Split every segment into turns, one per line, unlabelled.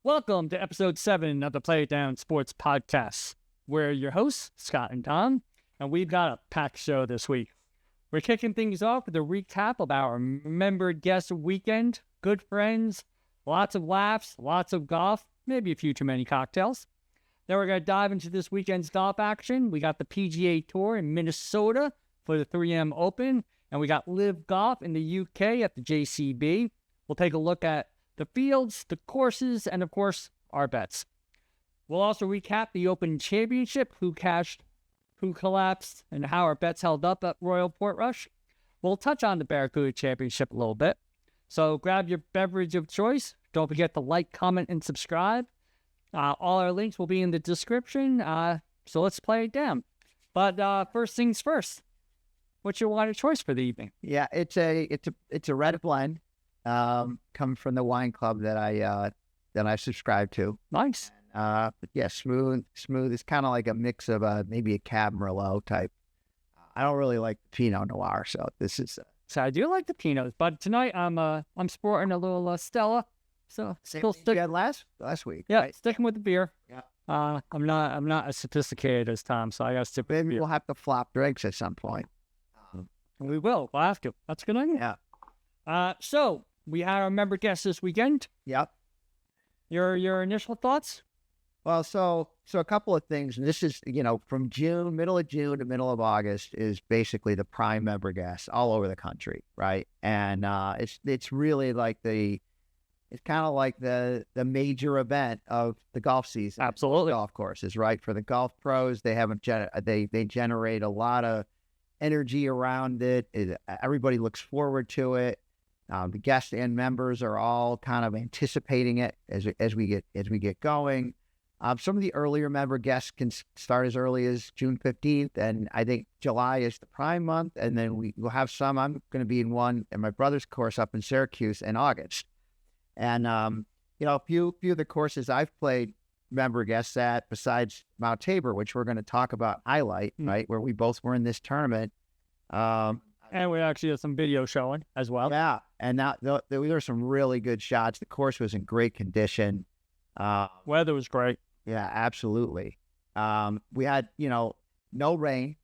Welcome to episode 7 of the Play It Down Sports Podcast. We're your hosts, Scott and Tom, and we've got a packed show this week. We're kicking things off with a recap of our Member Guest Weekend, good friends, lots of laughs, lots of golf, maybe a few too many cocktails. Then we're going to dive into this weekend's golf action. We got the PGA Tour in Minnesota for the 3M Open, and we got LIV Golf in the UK at the JCB. We'll take a look at the fields, the courses, and of course, our bets. We'll also recap the Open Championship, who cashed, who collapsed, and how our bets held up at Royal Portrush. We'll touch on the Barracuda Championship a little bit. So grab your beverage of choice. Don't forget to like, comment, and subscribe. All our links will be in the description. So let's play it down. But first things first. What's your wine of choice for the evening?
Yeah, it's a red blend. Come from the wine club that I subscribe to.
Nice.
But yeah, smooth. It's kind of like a mix of maybe a Cab Merlot type. I don't really like Pinot Noir, so this is.
So I do like the Pinots, but tonight I'm sporting a little Stella. So
still stick at last week.
Yeah,
right?
Sticking with the beer.
Yeah.
I'm not as sophisticated as Tom, so I got to stick with the
Maybe
beer.
we'll have to flop drinks at some point.
We will. We'll have to. That's a good idea.
Yeah.
So we had our member guest this weekend.
Yep.
Your initial thoughts?
Well, so a couple of things. And this is, from middle of June to middle of August is basically the prime member guests all over the country, right? And it's really like it's kind of like the major event of the golf season.
Absolutely.
Golf courses, right? For the golf pros, they generate a lot of energy around it. Everybody looks forward to it. The guests and members are all kind of anticipating it as we get going. Some of the earlier member guests can start as early as June 15th, and I think July is the prime month. And then we'll have some. I'm going to be in one at my brother's course up in Syracuse in August. And a few of the courses I've played member guests at, besides Mount Tabor, which we're going to talk about highlight, right, where we both were in this tournament.
And we actually have some video showing as well.
Yeah, and there were some really good shots. The course was in great condition.
Weather was great.
Yeah, absolutely. We had, no rain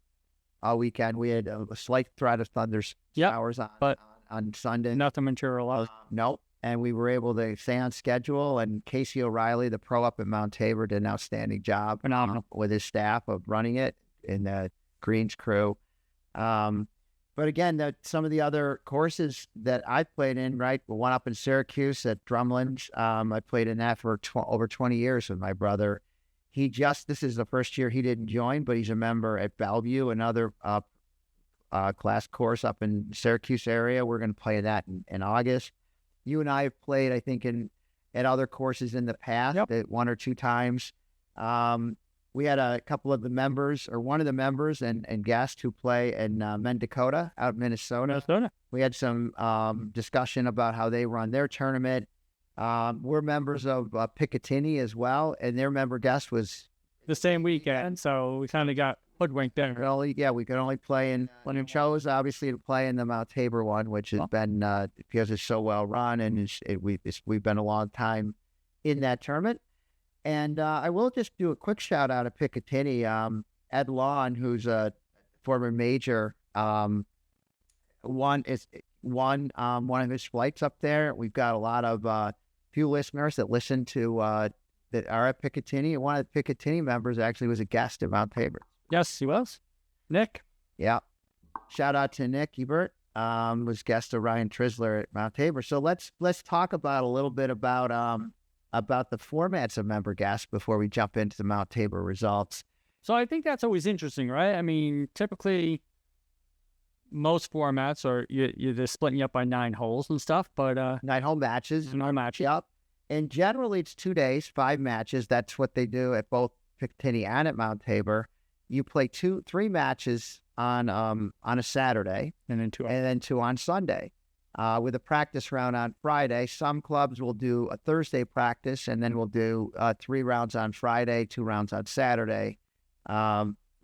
all weekend. We had a slight threat of thunder showers on Sunday.
Nothing materialized.
No, and we were able to stay on schedule. And Casey O'Reilly, the pro up at Mount Tabor, did an outstanding job.
Phenomenal.
With his staff of running it in the greens crew. But again, some of the other courses that I played in, right, one up in Syracuse at Drumlin. I played in that for over 20 years with my brother. This is the first year he didn't join, but he's a member at Bellevue, another class course up in Syracuse area. We're going to play that in August. You and I have played, I think, at other courses in the past, one or two times. We had a couple of the members, or one of the members and guests who play in Mendakota out in Minnesota. We had some discussion about how they run their tournament. We're members of Picatinny as well, and their member guest was
the same weekend, so we kind of got hoodwinked there.
We could only play in. We chose obviously to play in the Mount Tabor one, which has been because it's so well run, and we've been a long time in that tournament. And I will just do a quick shout out of Picatinny. Ed Lawn, who's a former major, won one of his flights up there. We've got a lot of few listeners that listen to that are at Picatinny. And one of the Picatinny members actually was a guest at Mount Tabor.
Yes, he was. Nick.
Yeah. Shout out to Nick Ebert. Was guest of Ryan Trisler at Mount Tabor. So let's talk about a little bit about the formats of member guests before we jump into the Mount Tabor results.
So I think that's always interesting, right? I mean, typically most formats are you're splitting you up by 9 holes and stuff, but
9-hole matches.
9 matches.
Yep. And generally it's 2 days, 5 matches. That's what they do at both Picatinny and at Mount Tabor. You play 3 matches on a Saturday,
and then
2 on Sunday. With a practice round on Friday. Some clubs will do a Thursday practice, and then we'll do 3 rounds on Friday, 2 rounds on Saturday.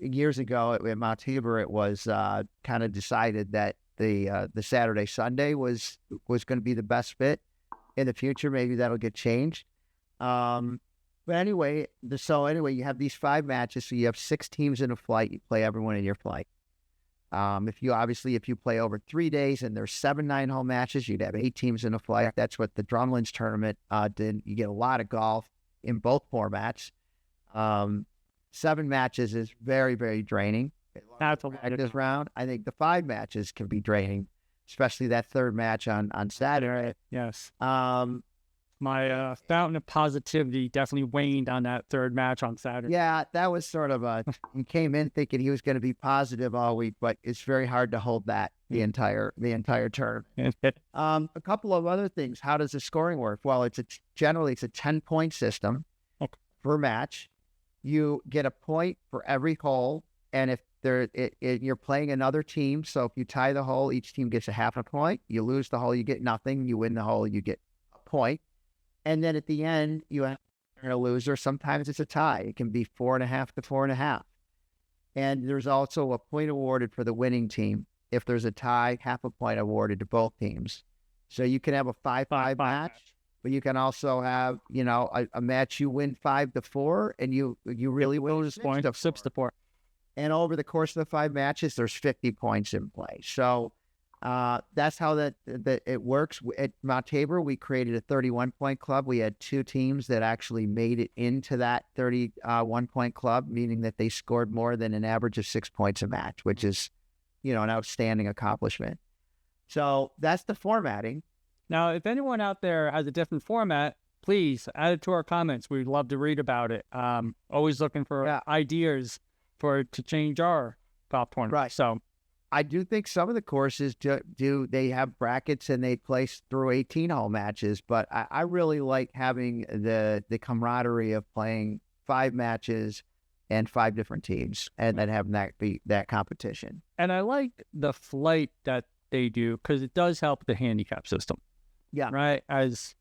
Years ago at Mount Tabor, it was kind of decided that the Saturday Sunday was going to be the best fit. In the future, maybe that'll get changed. But anyway, you have these 5 matches. So you have 6 teams in a flight. You play everyone in your flight. If you play over 3 days and there's 7 9-hole matches, you'd have 8 teams in a flight. That's what the Drumlins tournament did. You get a lot of golf in both formats. 7 matches is very, very draining.
That's a
This round, I think the 5 matches can be draining, especially that 3rd match on Saturday.
Yes. My fountain of positivity definitely waned on that 3rd match on Saturday.
Yeah, that was sort of he came in thinking he was going to be positive all week, but it's very hard to hold that the entire term. A couple of other things. How does the scoring work? Well, generally it's a 10-point system per match. You get a point for every hole, and if you're playing another team, so if you tie the hole, each team gets a half a point. You lose the hole, you get nothing. You win the hole, you get a point. And then at the end, you have a loser. Sometimes it's a tie. It can be 4.5 to 4.5. And there's also a point awarded for the winning team. If there's a tie, half a point awarded to both teams. So you can have a 5-5 match, but you can also have, a match you win 5-4, and you really win
6-4.
And over the course of the 5 matches, there's 50 points in play. So that's how that it works. At Mount Tabor, we created a 31-point club. We had 2 teams that actually made it into that 31-point club, meaning that they scored more than an average of 6 points a match, which is, an outstanding accomplishment. So that's the formatting.
Now, if anyone out there has a different format, please add it to our comments. We'd love to read about it. Always looking for ideas to change our golf tournament.
Right.
So
I do think some of the courses they have brackets and they place through 18-hole matches, but I really like having the camaraderie of playing 5 matches and 5 different teams and then having that competition.
And I like the flight that they do because it does help the handicap system.
Yeah.
Right?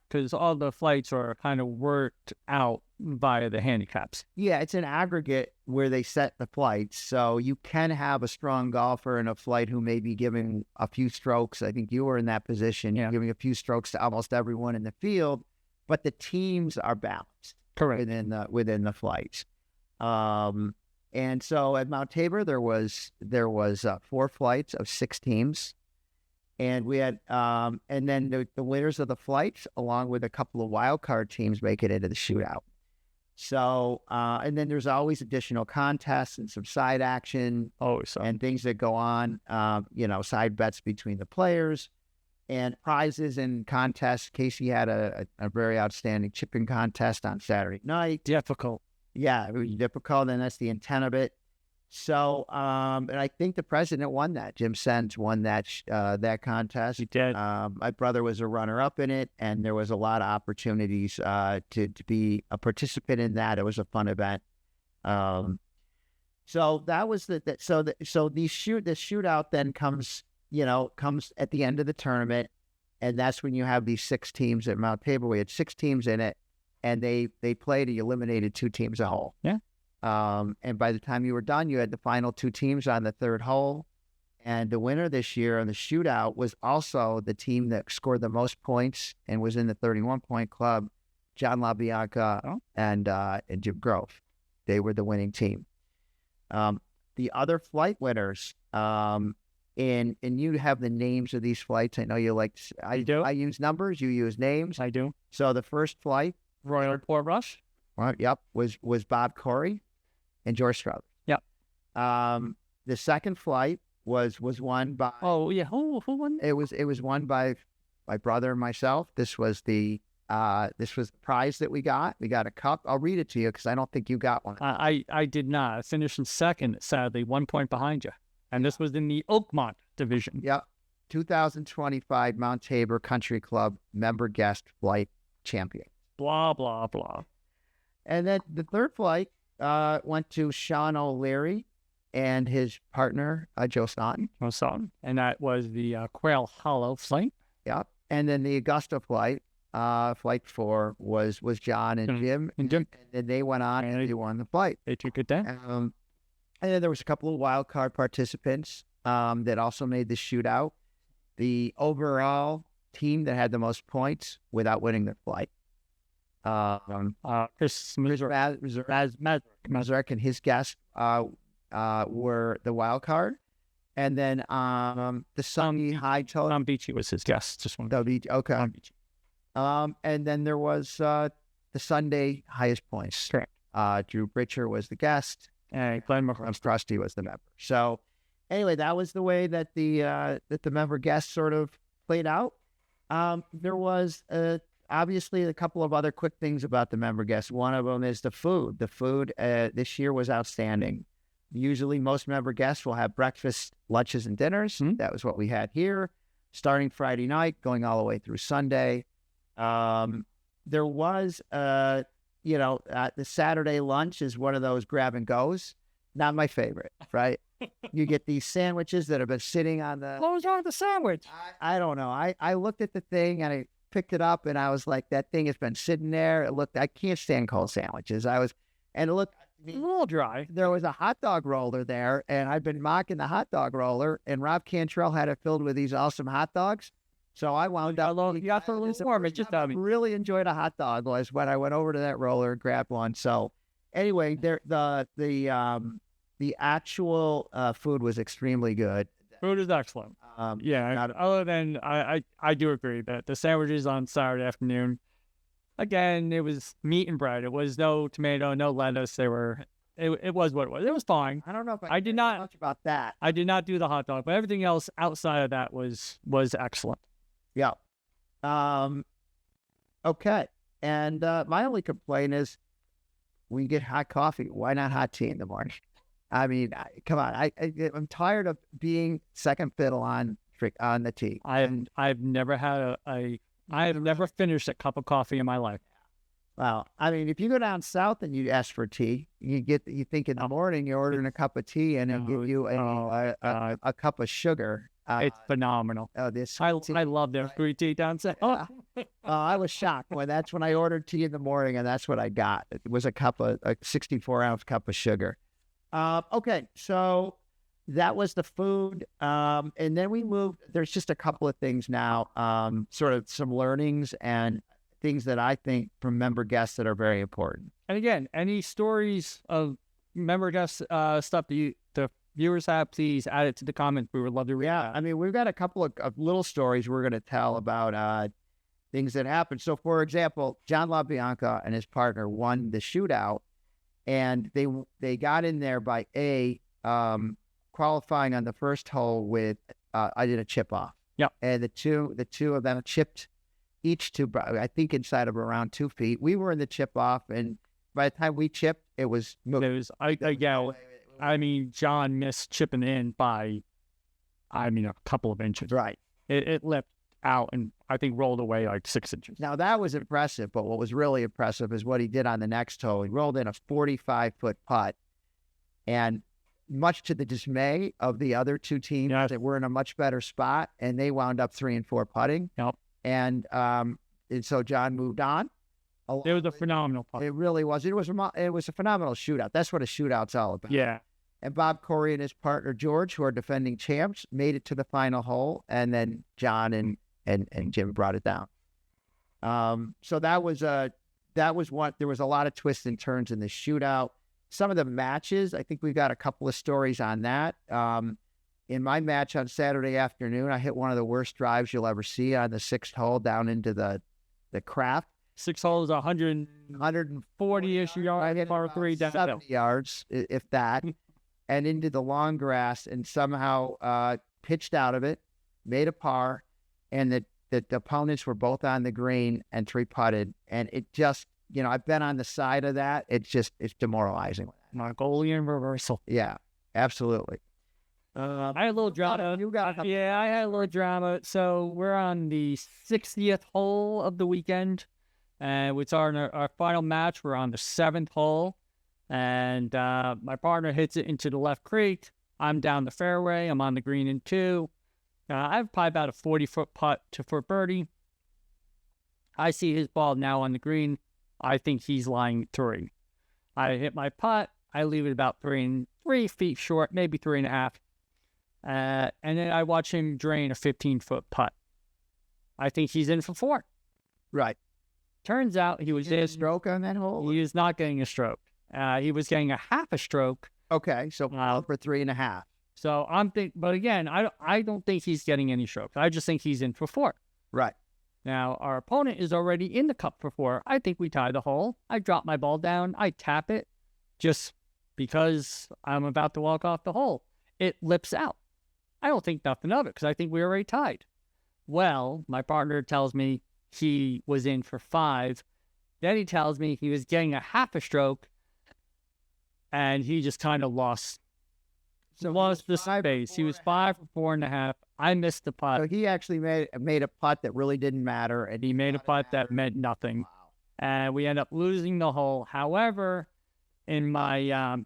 Because all the flights are kind of worked out via the handicaps.
Yeah, it's an aggregate where they set the flights. So you can have a strong golfer in a flight who may be giving a few strokes. I think you were in that position, giving a few strokes to almost everyone in the field, but the teams are balanced.
Correct.
Within the flights. And so at Mount Tabor, there was 4 flights of 6 teams. And we had, and then the winners of the flights, along with a couple of wild card teams, make it into the shootout. So, and then there's always additional contests and some side action, and things that go on. Side bets between the players, and prizes and contests. Casey had a very outstanding chipping contest on Saturday night.
Difficult.
Yeah, it was difficult, and that's the intent of it. So, and I think the president won that. Jim Sens won that contest.
He did.
My brother was a runner-up in it, and there was a lot of opportunities to be a participant in that. It was a fun event. So that was the shootout then comes at the end of the tournament, and that's when you have these 6 teams at Mount Tabor. We had 6 teams in it, and they played and eliminated 2 teams a hole.
Yeah.
And by the time you were done, you had the final 2 teams on the 3rd hole. And the winner this year on the shootout was also the team that scored the most points and was in the 31-point club, John LaBianca and Jim Grove. They were the winning team. The other flight winners, and you have the names of these flights. I know you like. I
do.
I use numbers. You use names.
I do.
So the first flight,
Royal Port Rush.
Yep, was Bob Corey and George Stroud.
Yep.
The second flight was won by.
Oh yeah, who won?
It was won by my brother and myself. This was the prize that we got. We got a cup. I'll read it to you because I don't think you got one.
I did not. I finished in second, sadly, 1 point behind you. And this was in the Oakmont division.
Yep. 2025 Mount Tabor Country Club Member Guest Flight Champion.
Blah, blah, blah.
And then the third flight went to Sean O'Leary and his partner, Joe Staunton.
And that was the Quail Hollow flight.
Yep. And then the Augusta flight, flight 4, was John and Jim. And then they went on and they won the flight.
They took it down.
And then there was a couple of wild card participants that also made the shootout. The overall team that had the most points without winning their flight
Chris
Mazurek and his guests were the wild card. And then the Sunny High Total.
Tom Beachy was his guest. Just one.
Okay.
Tom Beachy.
And then there was the Sunday highest points.
Correct.
Drew Britcher was the guest.
And Glenn McCrum.
Krusty was the member. So anyway, that was the way that the member guests sort of played out. There was obviously a couple of other quick things about the member guests. One of them is the food. The food this year was outstanding. Usually most member guests will have breakfast, lunches, and dinners.
Mm-hmm.
That was what we had here, starting Friday night, going all the way through Sunday. There was, the Saturday lunch is one of those grab and goes. Not my favorite, right? You get these sandwiches that have been sitting on the...
What was wrong with the sandwich?
I don't know. I looked at the thing and I picked it up and I was like, that thing has been sitting there. I can't stand cold sandwiches. And it looked...
A little dry.
There was a hot dog roller there, and I've been mocking the hot dog roller, and Rob Cantrell had it filled with these awesome hot dogs. So I wound up...
You got to a little warm. It just
really enjoyed a hot dog was when I went over to that roller and grabbed one. So anyway, the actual food was extremely good.
Food is excellent. Other than I do agree that the sandwiches on Saturday afternoon, again, it was meat and bread. It was no tomato, no lettuce. It was what it was. It was fine.
I don't know if
I did not
much about that.
I did not do the hot dog, but everything else outside of that was excellent.
Yeah. Okay. And my only complaint is we get hot coffee. Why not hot tea in the morning? I mean, come on. I'm tired of being second fiddle on the tea.
I've never had I have never finished a cup of coffee in my life.
Well, I mean, if you go down south and you ask for tea, you think in the morning you're ordering a cup of tea and they'll give you a cup of sugar.
It's phenomenal. I love their green tea down south.
I was shocked that's when I ordered tea in the morning, and that's what I got. It was a 64-ounce cup of sugar. Okay, so that was the food. And then we moved. There's just a couple of things now, sort of some learnings and things that I think from member guests that are very important.
And again, any stories of member guest stuff that the viewers have, please add it to the comments. We would love to read that.
I mean, we've got a couple of little stories we're going to tell about things that happened. So, for example, John LaBianca and his partner won the shootout, and they got in there by qualifying on the first hole with I did a chip off.
Yeah,
and the two of them chipped each to, I think, inside of around 2 feet. We were in the chip off, and by the time we chipped, it was I mean, John missed chipping in by, a couple of inches. Right.
It leapt out and I think rolled away like 6 inches.
Now that was impressive, but what was really impressive is what he did on the next hole. He rolled in a 45-foot putt, and much to the dismay of the other two teams that were in a much better spot, and they wound up 3 and 4 putting.
Yep.
And so John moved on.
It was a phenomenal putt.
It really was. It was a phenomenal shootout. That's what a shootout's all about.
Yeah.
And Bob Corey and his partner George, who are defending champs, made it to the final hole, and then John and Jim brought it down. So that was what. There was a lot of twists and turns in the shootout. Some of the matches, I think we've got a couple of stories on that. In my match on Saturday afternoon, I hit one of the worst drives you'll ever see on the 6th hole down into the craft.
6 holes, 140-ish yards, par 3 down
70 yards, if that, and into the long grass, and somehow pitched out of it, made a par, and the opponents were both on the green and 3-putted, and it just, I've been on the side of that. It's demoralizing.
Mongolian reversal.
Yeah, absolutely.
I had a little drama. I had a little drama. So we're on the 60th hole of the weekend. It's our final match. We're on the 7th hole. And my partner hits it into the left creek. I'm down the fairway. I'm on the green in 2. I have probably about a 40-foot putt for birdie. I see his ball now on the green. I think he's lying 3. I hit my putt. I leave it about 3 feet short, maybe 3.5. And then I watch him drain a 15-foot putt. I think he's in for 4.
Right.
Turns out he was
Getting a stroke on that hole?
He was not getting a stroke. He was getting a half a stroke.
Okay, so for 3.5.
So but again, I don't think he's getting any strokes. I just think he's in for 4.
Right.
Now, our opponent is already in the cup for 4. I think we tie the hole. I drop my ball down. I tap it just because I'm about to walk off the hole. It lips out. I don't think nothing of it because I think we already tied. Well, my partner tells me he was in for 5. Then he tells me he was getting a half a stroke, and he just kind of lost the space. He was 5 for 4.5. I missed the putt.
So he actually made a putt that really didn't matter, and
he made a putt that meant nothing.
Wow.
And we end up losing the hole. However, in my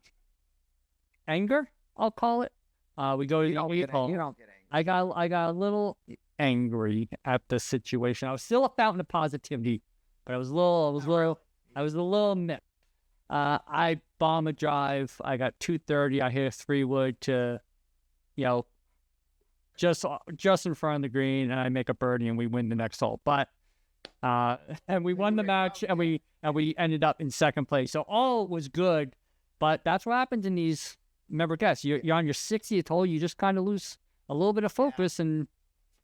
anger, I'll call it, we go to the lead hole.
You don't get angry.
I got a little angry at the situation. I was still a fountain of positivity, but I was a little nipped. I bomb a drive. I got 230. I hit a 3-wood to, just in front of the green, and I make a birdie, and we win the next hole. But and we won the match, and we ended up in second place. So all was good, but that's what happens in these member guests. You're on your 60th hole. You just kind of lose a little bit of focus, and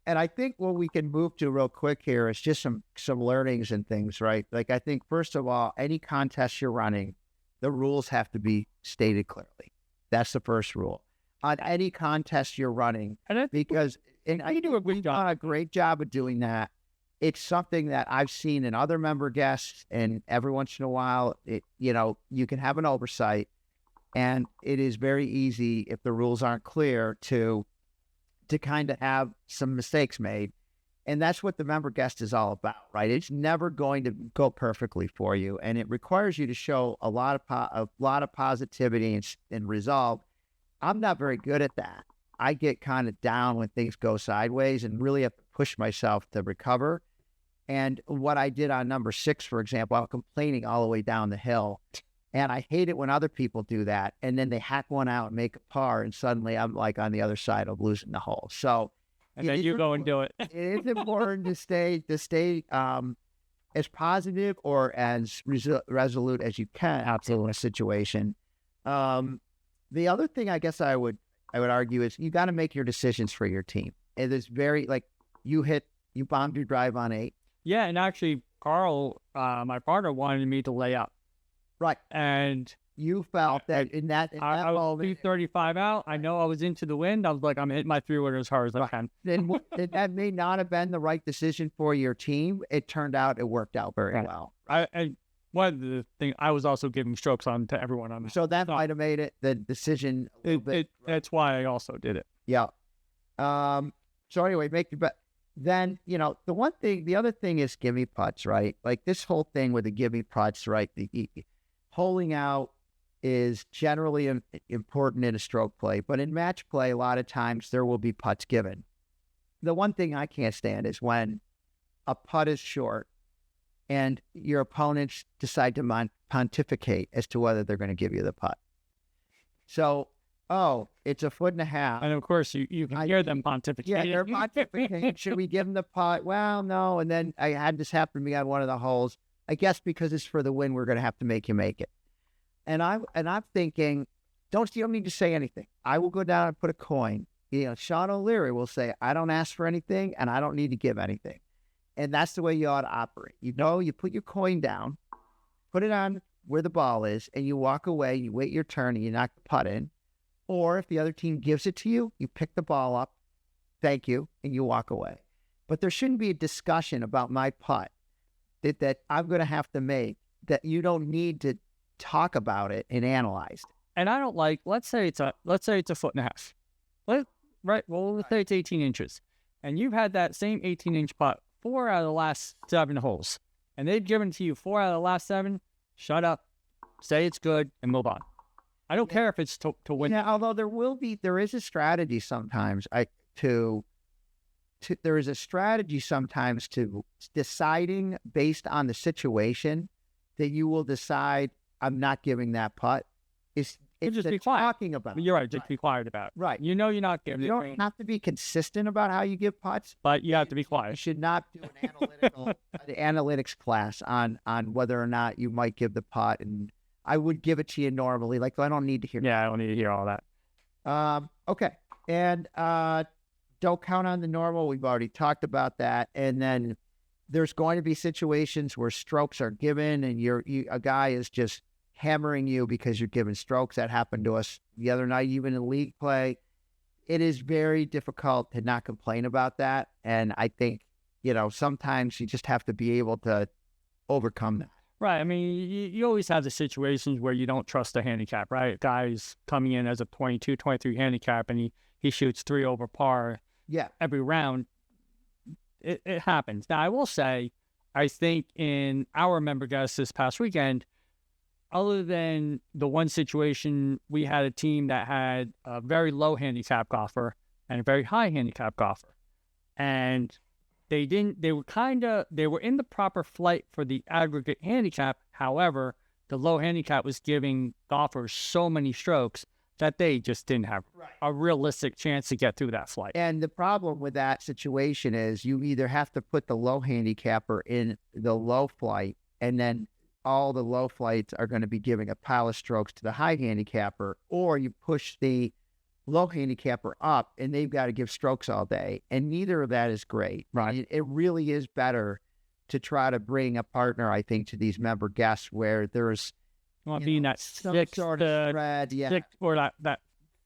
I think what we can move to real quick here is just some learnings and things, right? Like, I think, first of all, any contest you're running, the rules have to be stated clearly. That's the first rule. On any contest you're running, because
you do a great job.
Done a great job of doing that. It's something that I've seen in other member guests, and every once in a while, you can have an oversight, and it is very easy, if the rules aren't clear, to kind of have some mistakes made. And that's what the member guest is all about, right? It's never going to go perfectly for you, and it requires you to show a lot of positivity and resolve. I'm not very good at that. I get kind of down when things go sideways and really have to push myself to recover. And what I did on number 6, for example, I'm complaining all the way down the hill. And I hate it when other people do that. And then they hack one out and make a par. And suddenly I'm like on the other side of losing the hole. So,
and then you go and do it.
It is important to stay as positive or as resolute as you can in a situation. The other thing I guess I would argue is you got to make your decisions for your team. It is very, like, you bombed your drive on 8.
Yeah, and actually, Carl, my partner, wanted me to lay up.
Right.
And
you felt that in that
I was 235 out. I know I was into the wind. I was like, I'm hitting my 3-wood as hard as I can.
And that may not have been the right decision for your team. It turned out it worked out very well.
One of the things, I was also giving strokes on to everyone on that.
So that might have made the decision a little bit.
That's why I also did it.
Yeah. So anyway, then, the other thing is gimme putts, right? Like, this whole thing with the gimme putts, right? The holing out is generally important in a stroke play, but in match play, a lot of times there will be putts given. The one thing I can't stand is when a putt is short and your opponents decide to pontificate as to whether they're going to give you the putt. So, it's a 1.5 feet.
And of course, you can hear them pontificate.
Yeah, they're pontificating. Should we give them the putt? Well, no. And then I had this happen to me on one of the holes. I guess because it's for the win, we're going to have to make you make it. And I'm thinking, you don't need to say anything. I will go down and put a coin. Sean O'Leary will say, I don't ask for anything, and I don't need to give anything. And that's the way you ought to operate. You put your coin down, put it on where the ball is, and you walk away, you wait your turn, and you knock the putt in. Or if the other team gives it to you, you pick the ball up, thank you, and you walk away. But there shouldn't be a discussion about my putt that I'm going to have to make, that you don't need to talk about it and analyze it.
And I don't like, let's say it's a 1.5 feet. Let's say it's 18 inches. And you've had that same 18-inch putt 4 out of the last 7 holes. And they've given to you 4 out of the last 7. Shut up, say it's good, and move on. I don't care if it's to win.
Yeah, although there is a strategy sometimes to deciding based on the situation that you will decide I'm not giving that putt. Is It's
just
the
be quiet.
talking about.
You're right. Just be quiet about it.
Right.
You know you're not giving
You don't have to be consistent about how you give putts,
but you have to be
you
quiet.
should not do an analytics class on whether or not you might give the putt. And I would give it to you normally. Like, I don't need to hear.
Yeah, I don't need to hear all that.
Okay. And don't count on the normal. We've already talked about that. And then there's going to be situations where strokes are given and a guy is just hammering you because you're giving strokes. That happened to us the other night, even in league play. It is very difficult to not complain about that. And I think, sometimes you just have to be able to overcome that.
Right. I mean, you always have the situations where you don't trust the handicap, right? Guy's coming in as a 22, 23 handicap and he shoots 3 over par every round. It happens. Now, I will say, I think in our member guests this past weekend, other than the one situation, we had a team that had a very low handicap golfer and a very high handicap golfer. And they were in the proper flight for the aggregate handicap. However, the low handicap was giving golfers so many strokes that they just didn't have a realistic chance to get through that flight.
And the problem with that situation is you either have to put the low handicapper in the low flight, and then all the low flights are going to be giving a pile of strokes to the high handicapper, or you push the low handicapper up and they've got to give strokes all day. And neither of that is great.
Right.
It really is better to try to bring a partner, I think, to these member guests where there's
being that six
sort of spread,
six, or that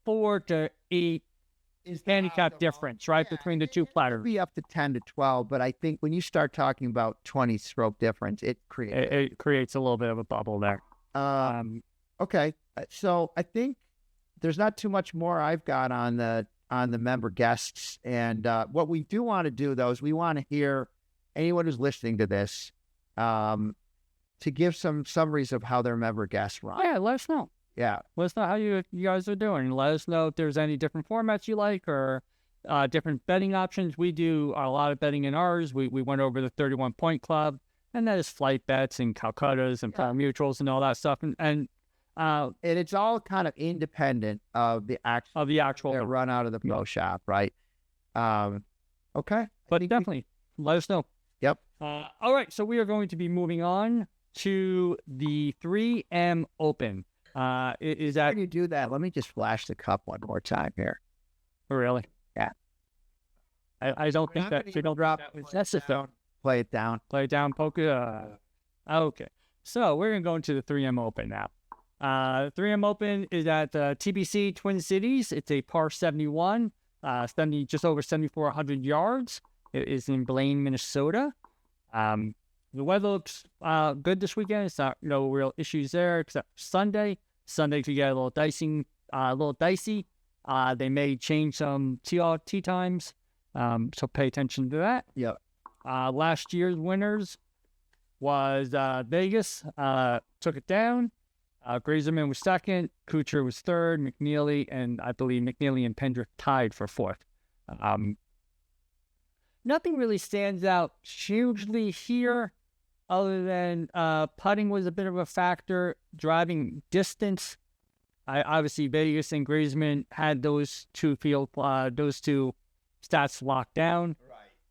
4 to 8 is handicap difference, right, between the two platters.
Be up to 10 to 12, but I think when you start talking about 20 stroke difference, it
creates a little bit of a bubble there.
Okay, so I think there's not too much more I've got on the member guests, and what we do want to do though is we want to hear anyone who's listening to this to give some summaries of how their member guests run.
Oh, yeah, let us know.
Yeah.
Let us know how you guys are doing. Let us know if there's any different formats you like or different betting options. We do a lot of betting in ours. We went over the 31 Point Club, and that is flight bets and Calcuttas and Power Mutuals and all that stuff. And
it's all kind of independent of the actual that run out of the pro shop, right? Okay.
But definitely let us know.
Yep.
All right. So we are going to be moving on to the 3M Open. Is that...
When you do that, let me just flash the cup one more time here.
Oh, really?
Yeah.
I don't think that we don't drop. That's just don't
play it down.
Play it down, poke it. Okay. So we're gonna go into the 3M Open now. 3M Open is at TBC Twin Cities. It's a par 71, just over 7,400 yards. It is in Blaine, Minnesota. The weather looks good this weekend. It's not no real issues there except Sunday. Sunday could get a little dicey. They may change some tee times, so pay attention to that.
Yep.
Last year's winners was Vegas. Took it down. Grazerman was second. Kuchar was third. McNeely and Pendrick tied for fourth. Nothing really stands out hugely here other than putting was a bit of a factor. Driving distance, obviously Vegas and Grazerman had those two stats locked down.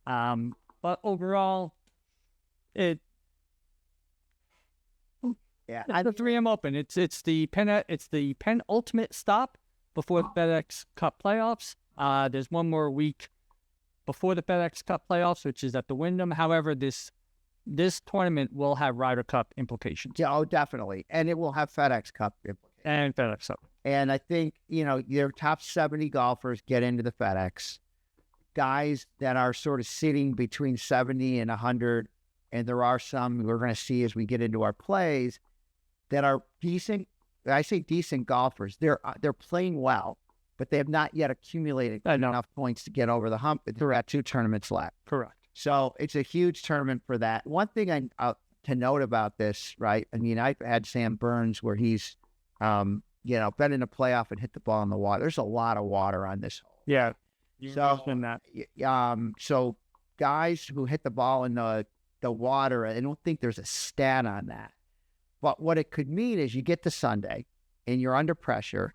Right. But overall, the 3M Open. It's the penultimate stop before the FedEx Cup playoffs. There's one more week before the FedEx Cup playoffs, which is at the Wyndham. However, this tournament will have Ryder Cup implications.
Yeah, oh, definitely. And it will have FedEx Cup implications.
And FedEx Cup.
And I think, your top 70 golfers get into the FedEx. Guys that are sort of sitting between 70 and 100, and there are some we're going to see as we get into our plays that are decent. I say decent golfers. They're playing well, but they have not yet accumulated enough points to get over the hump. There are 2 tournaments left.
Correct.
So it's a huge tournament for that. One thing to note about this, right? I mean, I've had Sam Burns where he's, been in a playoff and hit the ball in the water. There's a lot of water on this hole.
Yeah.
So guys who hit the ball in the water, I don't think there's a stat on that. But what it could mean is you get to Sunday and you're under pressure,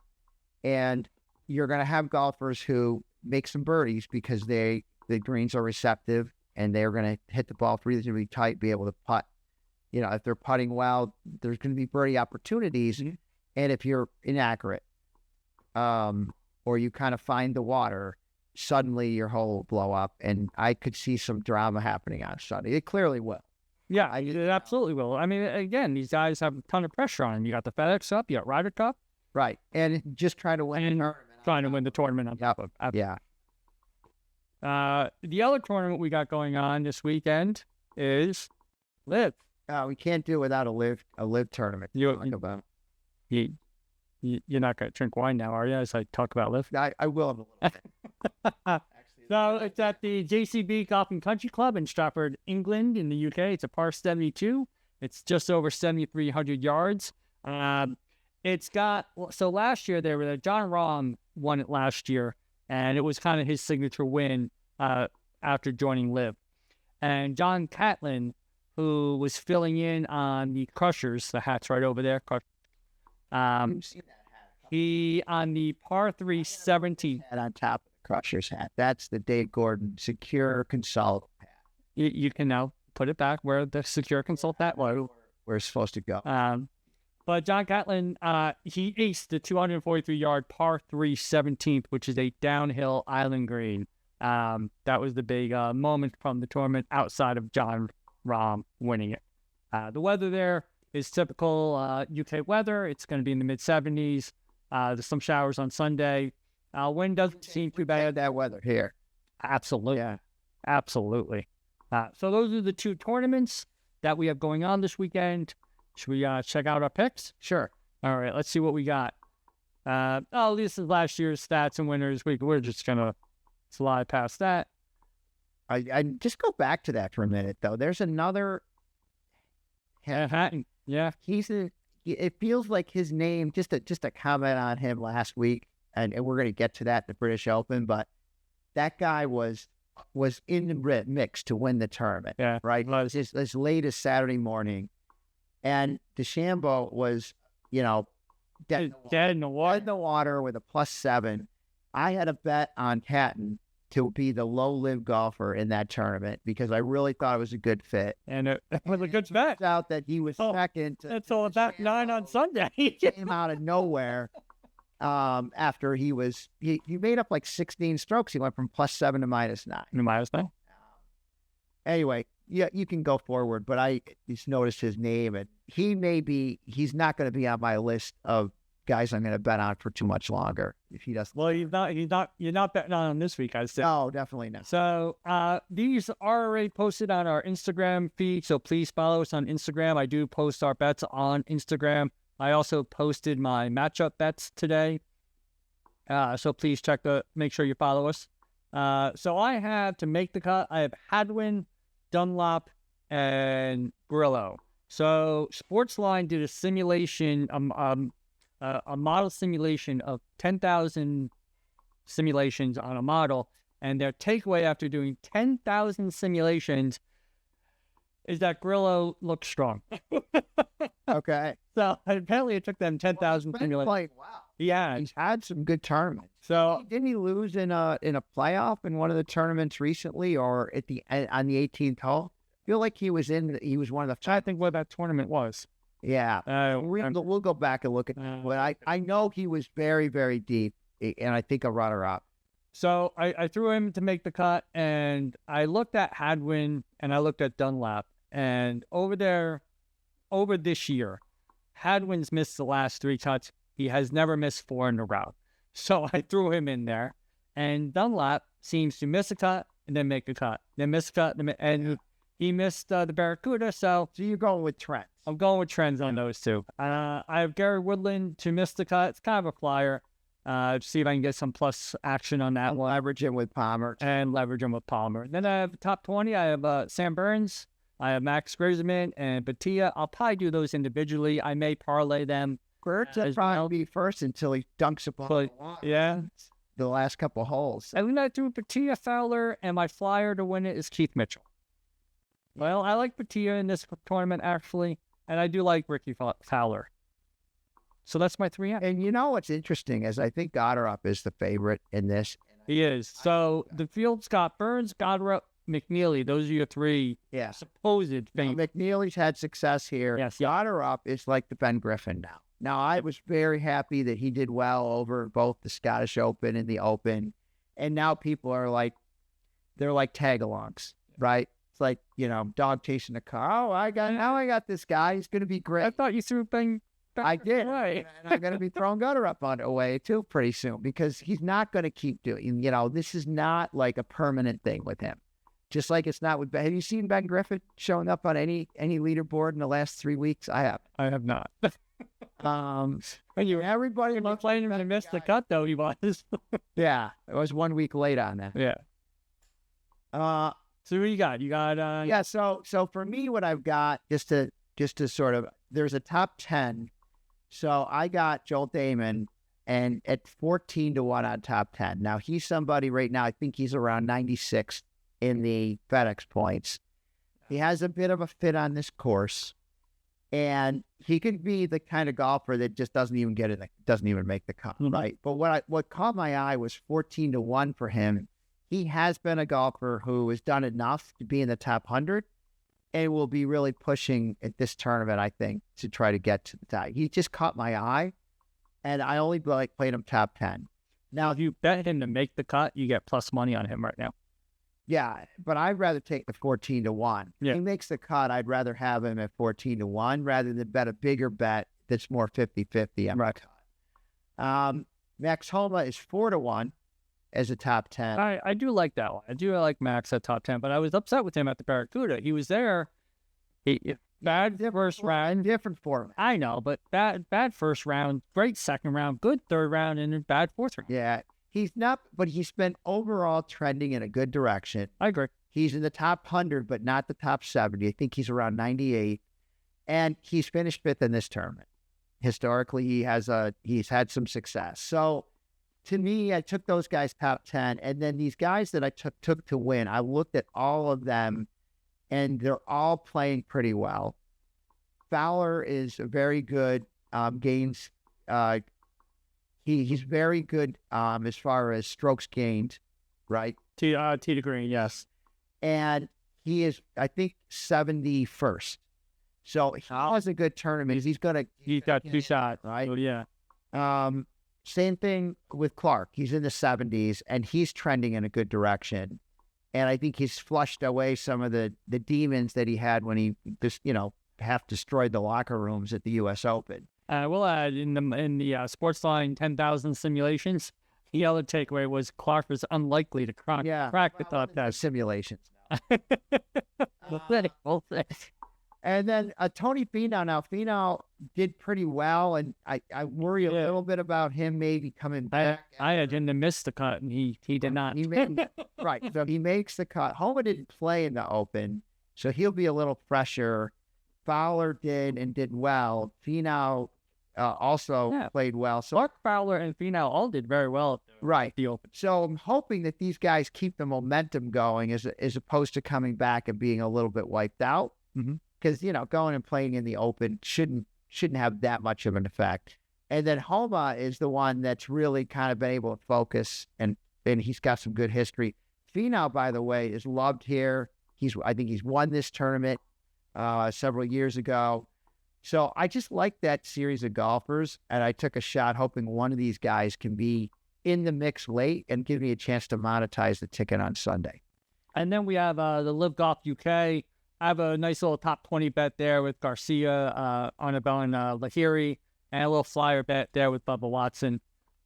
and you're going to have golfers who make some birdies because the greens are receptive and they're going to hit the ball reasonably tight, be able to putt. You know, if they're putting well, there's going to be birdie opportunities.
Mm-hmm.
And if you're inaccurate, or you kind of find the water, suddenly your hole will blow up. And I could see some drama happening on Sunday. It clearly will.
Yeah, it absolutely will. I mean, again, these guys have a ton of pressure on them. You got the FedEx Cup, you got Ryder Cup.
Right. And just trying to win the tournament.
Trying to win the tournament on top of.
Yeah.
The other tournament we got going on this weekend is LIV.
We can't do without a live tournament.
You're not going to drink wine now, are you, as I talk about LIV?
I will in a little bit.
So it's at the JCB Golf and Country Club in Stratford, England, in the UK. It's a par 72. It's just over 7,300 yards. It's got, so last year John Rahm won it last year, and it was kind of his signature win after joining LIV. And John Catlin, who was filling in on the Crushers, the hat's right over there. He, on the par 3 17th.
Hat on top of the Crushers hat. That's the Dave Gordon Secure Consult hat.
You can now put it back where the Secure Consult hat was.
Where it's supposed to go.
But John Catlin, he aced the 243-yard par 3 17th, which is a downhill island green. That was the big moment from the tournament outside of John Rahm winning it. The weather there is typical UK weather. It's going to be in the mid-70s. There's some showers on Sunday. Wind doesn't seem too bad.
That weather here.
Absolutely.
Yeah.
Absolutely. So those are the two tournaments that we have going on this weekend. Should we check out our picks?
Sure.
All right, let's see what we got. This is last year's stats and winners. We're just going to slide past that.
I just go back to that for a minute, though. There's another.
Hatton. Yeah.
It feels like his name, just a comment on him last week, and we're going to get to that in the British Open, but that guy was in the mix to win the tournament.
Yeah.
Right? As late as Saturday morning. And DeChambeau was, dead in the water with a +7. I had a bet on Hatton to be the low live golfer in that tournament because I really thought it was a good fit.
And it was a good bet.
Turns out that he was second.
That's all about 9 on Sunday.
He came out of nowhere after he made up like 16 strokes. He went from +7 to -9.
-9?
Anyway, yeah, you can go forward, but I just noticed his name, and he's not going to be on my list of guys I'm going to bet on for too much longer if he doesn't.
Well, you're not betting on him this week, I said.
No, definitely not.
So these are already posted on our Instagram feed, so please follow us on Instagram. I do post our bets on Instagram. I also posted my matchup bets today. So please make sure you follow us. So I have, to make the cut, I have Hadwin, Dunlop, and Grillo. So Sportsline did a simulation, a model simulation of 10,000 simulations on a model, and their takeaway after doing 10,000 simulations is that Grillo looks strong.
Okay.
So apparently it took them 10,000 simulations.
Wow.
Yeah.
He's had some good tournaments.
So
didn't he lose in a playoff in one of the tournaments recently, or on the 18th hole? I feel like he was one of the.
I think what that tournament was.
Yeah. We'll go back and look at that. But I know he was very, very deep, and I think a runner-up.
So I threw him to make the cut, and I looked at Hadwin and I looked at Dunlap, and over this year, Hadwin's missed the last 3 cuts. He has never missed 4 in a row. So I threw him in there, and Dunlap seems to miss a cut and then make a cut, then miss a cut, and he missed the Barracuda. So
you're going with trends.
I'm going with trends on those two. I have Gary Woodland to miss the cut. It's kind of a flyer. See if I can get some plus action on that one.
Leverage him with Palmer.
And leverage him with Palmer. Then I have top 20. I have Sam Burns. I have Max Grisman and Batia. I'll probably do those individually. I may parlay them.
Burns will probably be first until he dunks upon the water.
Yeah.
The last couple holes.
And then I threw Batia, Fowler, and my flyer to win it is Keith Mitchell. Well, I like Batia in this tournament, actually, and I do like Ricky Fowler. So that's my 3 out.
And you know what's interesting is I think Goddard is the favorite in this.
He is. So the field's got Burns, Goddard, McNeely. Those are your 3 supposed favorites.
McNeely's had success here.
Yes.
Goddard is like the Ben Griffin now. Now, I was very happy that he did well over both the Scottish Open and the Open. And now people are like, they're like tag-alongs, right? It's like, dog chasing a car. Oh, I got this guy. He's going to be great.
I thought you threw Ben.
I did.
Right.
And I'm going to be throwing Gutter up on away too pretty soon because he's not going to keep doing, this is not like a permanent thing with him. Just like it's not with Ben. Have you seen Ben Griffin showing up on any leaderboard in the last 3 weeks? I have.
I have not.
Everybody
loves playing him and missed the cut though. He was.
Yeah, it was 1 week late on that.
Yeah. So who you got? You got
yeah. So for me, what I've got just to sort of there's a top 10. So I got Joel Damon and at 14-1 on top 10. Now he's somebody right now. I think he's around 96 in the FedEx points. He has a bit of a fit on this course. And he could be the kind of golfer that just doesn't even make the cut, right? But what caught my eye was 14-1 for him. He has been a golfer who has done enough to be in the top 100 and will be really pushing at this tournament, I think, to try to get to the tie. He just caught my eye, and I only played him top 10.
Now, if you bet him to make the cut, you get plus money on him right now.
Yeah, but I'd rather take the 14-1.
Yeah.
If he makes the cut, I'd rather have him at 14-1 rather than bet a bigger bet that's more 50-50 on the cut. Max Homa is 4-1 as a top 10.
I do like that one. I do like Max at top 10, but I was upset with him at the Barracuda. He was there. Bad first round.
Different format.
I know, but bad first round, great second round, good third round, and then bad fourth round.
Yeah. He's not, but he's been overall trending in a good direction.
I agree.
He's in the top 100, but not the top 70. I think he's around 98. And he's finished 5th in this tournament. Historically, he's had some success. So, to me, I took those guys top 10. And then these guys that I took to win, I looked at all of them, and they're all playing pretty well. Fowler is a very good gains. He's very good as far as strokes gained, right?
Tee to green, yes.
And he is, I think, 71st. So he has a good tournament. He's
got 2 shots,
right?
Oh, yeah.
Same thing with Clark. He's in the 70s, and he's trending in a good direction. And I think he's flushed away some of the demons that he had when he just, half destroyed the locker rooms at the U.S. Open.
We'll add in the Sportsline 10,000 simulations. The other takeaway was Clark was unlikely to crack the top 10
simulations.
We'll see.
And then Tony Finau. Now Finau did pretty well, and I worry a little bit about him maybe coming back.
I had him to miss the cut, and he did not.
Right, so he makes the cut. Homa didn't play in the Open, so he'll be a little fresher. Fowler did well. Finau also played well. So
Clark, Fowler, and Finau all did very well at the Open.
So I'm hoping that these guys keep the momentum going as opposed to coming back and being a little bit wiped out. Because, going and playing in the Open shouldn't have that much of an effect. And then Homa is the one that's really kind of been able to focus, and he's got some good history. Finau, by the way, is loved here. I think he's won this tournament several years ago. So I just like that series of golfers, and I took a shot hoping one of these guys can be in the mix late and give me a chance to monetize the ticket on Sunday.
And then we have the LIV Golf UK. I have a nice little top 20 bet there with Garcia, Annabelle, and Lahiri, and a little flyer bet there with Bubba Watson.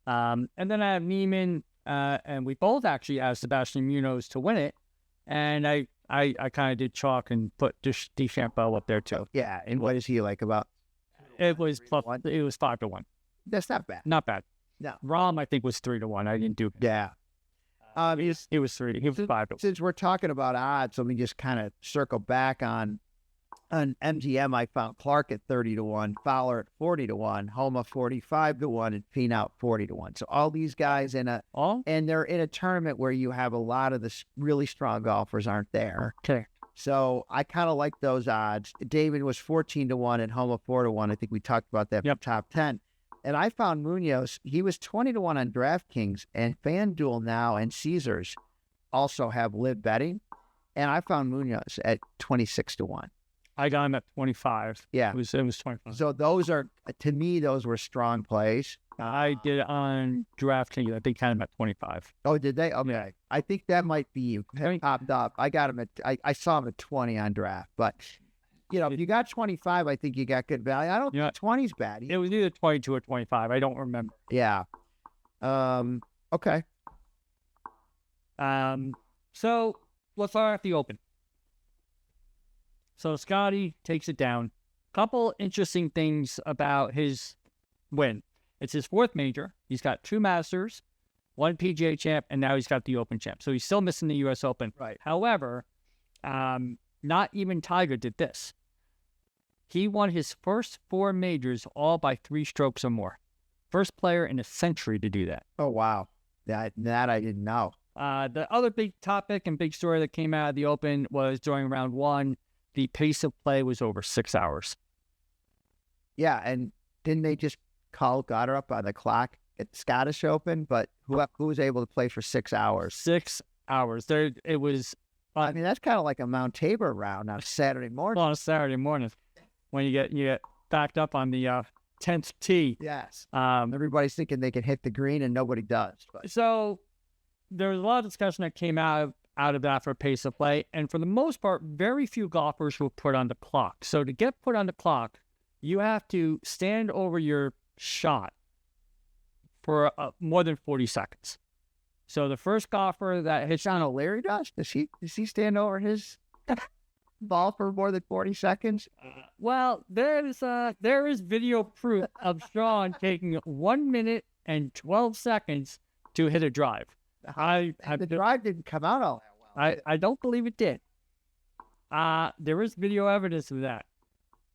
And then I have Neiman, and we both actually have Sebastian Munoz to win it. And I kind of did chalk and put DeChambeau up there too.
Yeah, and what is he like about?
It was 5-1.
That's not bad.
Not bad.
No.
Rom, I think, was 3-1. I didn't do.
Yeah.
He was 3. He was 5-1.
Since we're talking about odds, let me just kind of circle back on MGM. I found Clark at 30-1, Fowler at 40-1, Homa 45-1, and Finau 40-1. So all these guys and they're in a tournament where you have a lot of the really strong golfers aren't there.
Okay.
So I kind of like those odds. David was 14-1 and Homa 4-1. I think we talked about that for top 10. And I found Munoz, he was 20-1 on DraftKings, and FanDuel now and Caesars also have live betting. And I found Munoz at 26-1.
I got him at 25.
Yeah.
It was 25.
So those are, to me, those were strong plays.
I did it on DraftKings. I think kind of at 25.
Oh, did they? Okay.
Yeah.
I think that might be popped up. I got him at, I saw him at 20 on draft. But, if you got 25, I think you got good value. I don't think 20 is bad.
It was either 22 or 25. I don't remember.
Yeah. Okay.
So let's start at the Open. So Scotty takes it down. Couple interesting things about his win. It's his fourth major. He's got 2 Masters, 1 PGA champ, and now he's got the Open champ. So he's still missing the U.S. Open.
Right.
However, not even Tiger did this. He won his first 4 majors all by 3 strokes or more. First player in a century to do that.
Oh, wow. That I didn't know.
The other big topic and big story that came out of the Open was during round 1, the pace of play was over 6 hours.
Yeah, and didn't they just got her up on the clock at the Scottish Open? But who was able to play for 6 hours?
6 hours. It was.
I mean, that's kind of like a Mount Tabor round on a Saturday morning.
On a Saturday morning, when you get backed up on the 10th tee.
Yes. Everybody's thinking they can hit the green, and nobody does. But.
So there was a lot of discussion that came out of that for pace of play, and for the most part, very few golfers were put on the clock. So to get put on the clock, you have to stand over your shot for more than 40 seconds. So the first golfer that hits
Sean O'Leary does he stand over his ball for more than 40 seconds?
Well, there is video proof of Sean taking 1 minute and 12 seconds to hit a drive.
The drive didn't come out all that well.
I don't believe it did. There is video evidence of that.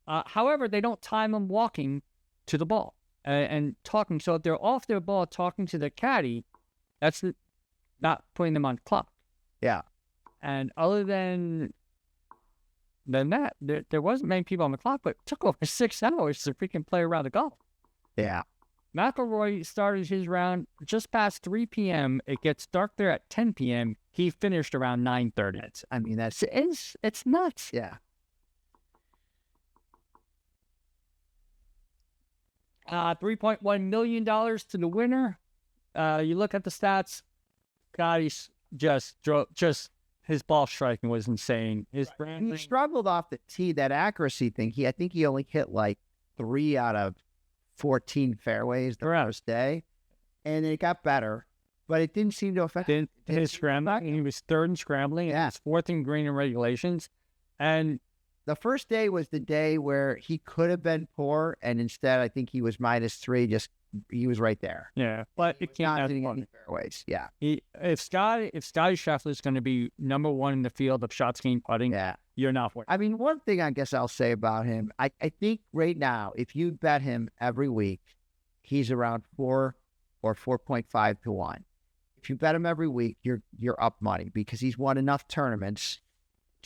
However, they don't time them walking to the ball and talking. So if they're off their ball talking to the caddy, that's not putting them on the clock.
Yeah.
And other than that, there wasn't many people on the clock, but it took over 6 hours to freaking play around the golf.
Yeah.
McIlroy started his round just past 3 p.m. It gets dark there at 10 p.m. He finished around 9:30. It's nuts.
Yeah.
$3.1 million to the winner. You look at the stats. God, he's just his ball striking was insane. He
struggled off the tee. That accuracy thing. I think he only hit like 3 out of 14 fairways the first day, and it got better, but it didn't seem to affect
his scrambling. He was 3rd in scrambling. Yeah, 4th in green and regulations, and
the first day was the day where he could have been poor, and instead, I think he was -3. He was right there.
Yeah, but it can't
not hitting any fairways. Yeah,
if Scotty Scheffler is going to be number 1 in the field of shots gained putting, you're not winning.
I mean, one thing I guess I'll say about him, I think right now, if you bet him every week, he's around 4 or 4.5 to 1. If you bet him every week, you're up money because he's won enough tournaments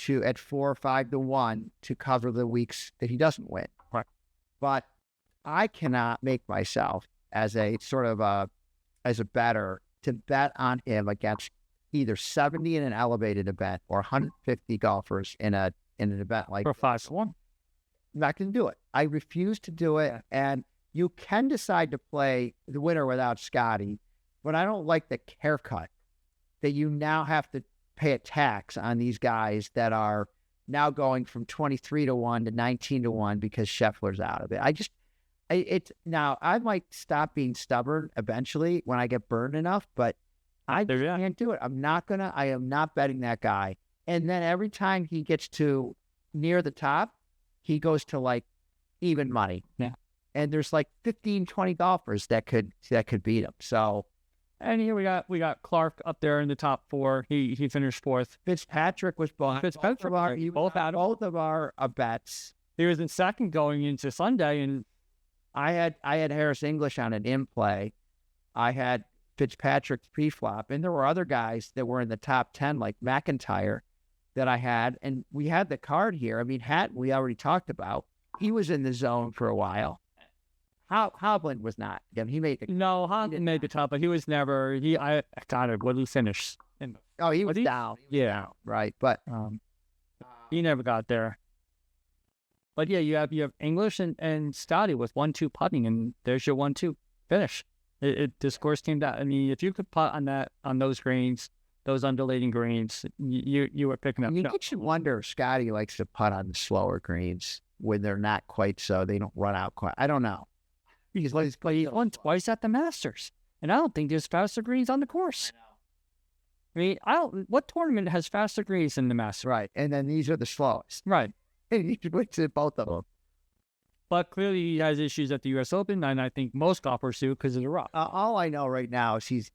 at 4 or 5 to 1 to cover the weeks that he doesn't win.
Right.
But I cannot make myself as a sort of as a bettor to bet on him against either 70 in an elevated event or 150 golfers in an event like
for 5 to 1.
I'm not going to do it. I refuse to do it. And you can decide to play the winner without Scotty, but I don't like the haircut that you now have to pay a tax on these guys that are now going from 23 to 1 to 19 to 1 because Scheffler's out of it. Now I might stop being stubborn eventually when I get burned enough, but I can't do it. I am not betting that guy. And then every time he gets to near the top, he goes to like even money.
Yeah.
And there's like 15, 20 golfers that could beat him. So,
and here we got Clark up there in the top 4. He finished 4th.
Fitzpatrick was both of our bets.
He was in 2nd going into Sunday, and
I had Harris English on an in play. I had Fitzpatrick's pre-flop, and there were other guys that were in the top 10, like McIntyre, that I had, and we had the card here. I mean, Hatton, we already talked about. He was in the zone for a while. Hovland was not. Yeah, he made the.
No, Hovland made the cut, but he was never. What did he finish?
He was down.
Yeah,
right. But
he never got there. But yeah, you have English and Scotty with 1-2 putting, and there's your 1-2 finish. This course came down. I mean, if you could putt on those greens, those undulating greens, you were picking up.
You should wonder if Scotty likes to putt on the slower greens when they're not quite so they don't run out quite. I don't know.
He's won twice at the Masters, and I don't think there's faster greens on the course. I mean, what tournament has faster greens than the Masters?
Right, and then these are the slowest.
Right.
And he should win both of them.
But clearly he has issues at the U.S. Open, and I think most golfers do because of the rough.
All I know right now is he's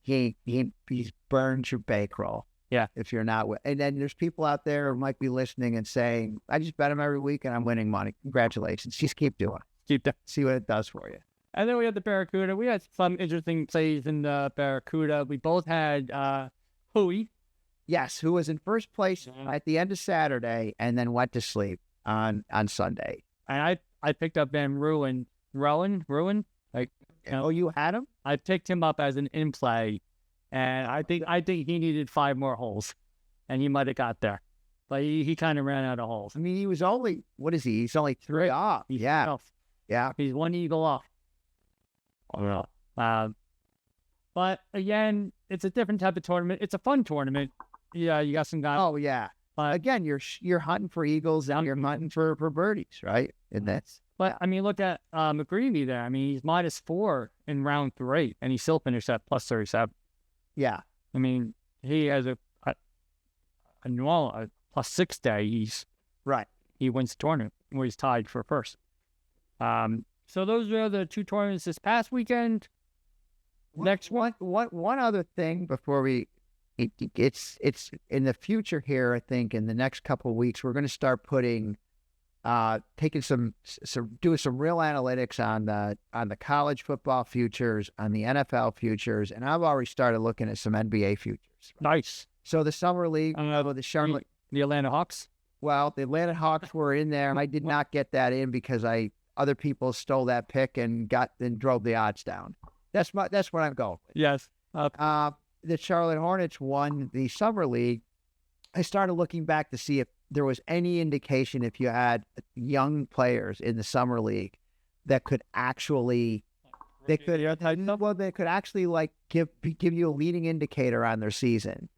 burned your bankroll.
Yeah.
If you're not, and then there's people out there who might be listening and saying, "I just bet him every week and I'm winning money. Congratulations! Just keep doing it. See what it does for you."
And then we had the Barracuda. We had some interesting plays in the Barracuda. We both had Hui.
Yes, who was in first place at the end of Saturday and then went to sleep on Sunday.
And I picked up Van Ruin. Like,
you had him?
I picked him up as an in play, and I think he needed 5 more holes, and he might have got there, but he kind of ran out of holes.
I mean, he was only He's only 3 off. Yeah.
He's 1 eagle off. But again, it's a different type of tournament. It's a fun tournament. Yeah, you got some guys.
Oh yeah. Again, you're hunting for eagles and you're hunting for birdies, right? And that's.
But I mean, look at McGreevy there. I mean, he's -4 in round 3, and he still finished at +37.
Yeah.
I mean, he has a +6 day. He wins the tournament where he's tied for first. So those are the 2 tournaments this past weekend. Next one.
One other thing before it's in the future here. I think in the next couple of weeks we're going to start putting, doing some real analytics on the college football futures, on the NFL futures, and I've already started looking at some NBA futures.
Nice.
So the summer league, the Charlotte,
the Atlanta Hawks.
Well, the Atlanta Hawks were in there, and I did not get that in because other people stole that pick and drove the odds down. That's what I'm going with.
Yes.
The Charlotte Hornets won the summer league. I started looking back to see if there was any indication if you had young players in the summer league that could actually like give you a leading indicator on their season.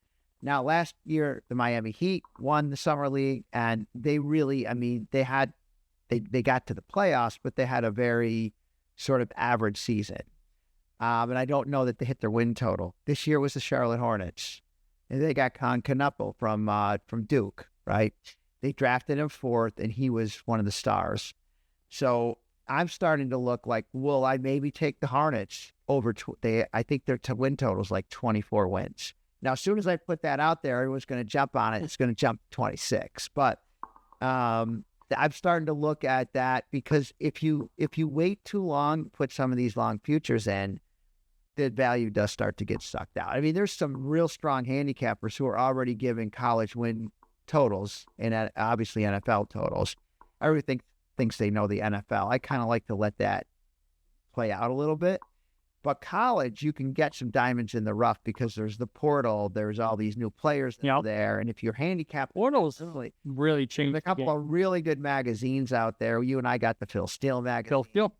Now, last year the Miami Heat won the summer league, and they really, I mean, they got to the playoffs, but they had a very sort of average season. And I don't know that they hit their win total. This year was the Charlotte Hornets, and they got Con Knuppel from Duke, right? They drafted him 4th, and he was one of the stars. So I'm starting to look like, will I maybe take the Hornets over? I think their win total is like 24 wins. Now, as soon as I put that out there, everyone's going to jump on it. It's going to jump 26. But I'm starting to look at that because if you wait too long, put some of these long futures in, the value does start to get sucked out. I mean, there's some real strong handicappers who are already giving college win totals and obviously NFL totals. Everything thinks they know the NFL. I kind of like to let that play out a little bit. But college, you can get some diamonds in the rough because there's the portal. There's all these new players there. And if you're handicapped,
portals really changed.
There's a couple of really good magazines out there. You and I got the Phil Steele magazine.
Phil Steele.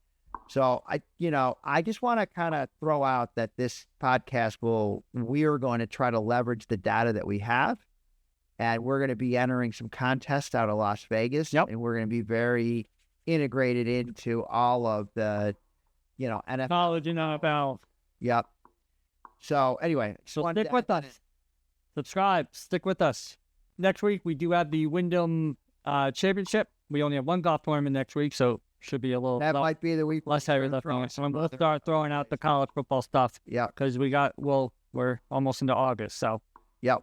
So I just want to kind of throw out that this podcast we are going to try to leverage the data that we have, and we're going to be entering some contests out of Las Vegas.
Yep.
And we're going to be very integrated into all of the, NFL.
College and NFL.
Yep. So anyway,
so stick with us. Subscribe. Stick with us. Next week we do have the Wyndham Championship. We only have 1 golf tournament next week, so should be a little.
That might be the week
less heavy lifting. So I'm going to start throwing out the college football stuff.
Yeah.
Because we're almost into August. So.
Yep.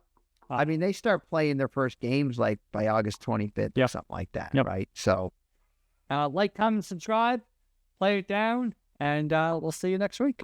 I mean, they start playing their first games like by August 25th or something like that, right? So.
Like, comment, subscribe, play it down, and we'll see you next week.